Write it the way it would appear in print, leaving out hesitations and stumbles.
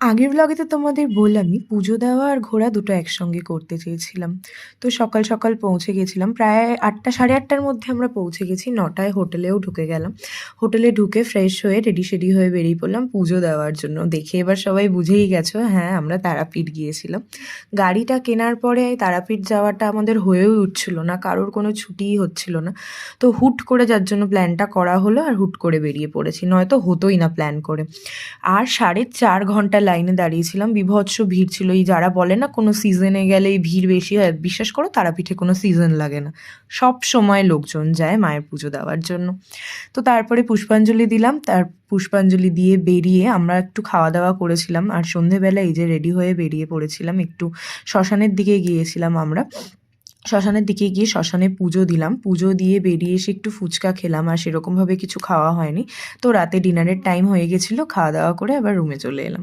আগের ভ্লগে তো তোমাদের বললামই পুজো দেওয়া আর ঘোরা দুটো একসঙ্গে করতে চেয়েছিলাম। তো সকাল সকাল পৌঁছে গেছিলাম, প্রায় ৮টা ৮:৩০টার মধ্যে আমরা পৌঁছে গেছি। ৯টায় হোটেলেও ঢুকে গেলাম। হোটেলে ঢুকে ফ্রেশ হয়ে রেডি সেডি হয়ে বেরিয়ে পড়লাম পুজো দেওয়ার জন্য। দেখে এবার সবাই বুঝেই গেছো, হ্যাঁ আমরা তারাপীঠ গিয়েছিলাম। গাড়িটা কেনার পরে তারাপীঠ যাওয়াটা আমাদের হয়েই উঠছিল না, কারোর কোনো ছুটিই হচ্ছিল না। তো হুট করে যার জন্য প্ল্যানটা করা হলো আর হুট করে বেরিয়ে পড়েছি, নয়তো হতোই না প্ল্যান করে। আর 4.5 ঘন্টা লাইনে দাঁড়িয়েছিলাম, বীভৎস ভিড় ছিল। এই যারা বলে না কোনো সিজনে গেলেই ভিড় বেশি হয়, বিশ্বাস করো তারাপীঠে কোনো সিজন লাগে না, সব সময় লোকজন যায় মায়ের পুজো দেওয়ার জন্য। তো তারপরে পুষ্পাঞ্জলি দিলাম, তার পুষ্পাঞ্জলি দিয়ে বেরিয়ে আমরা একটু খাওয়া দাওয়া করেছিলাম। আর সন্ধেবেলা এই যে রেডি হয়ে বেরিয়ে পড়েছিলাম, একটু শ্মশানের দিকে গিয়েছিলাম আমরা। শ্মশানের দিকে গিয়ে শ্মশানে পুজো দিলাম, পুজো দিয়ে বেরিয়ে এসে একটু ফুচকা খেলাম, আর সেরকমভাবে কিছু খাওয়া হয়নি। তো রাতে ডিনারের টাইম হয়ে গেছিলো, খাওয়া দাওয়া করে আবার রুমে চলে এলাম।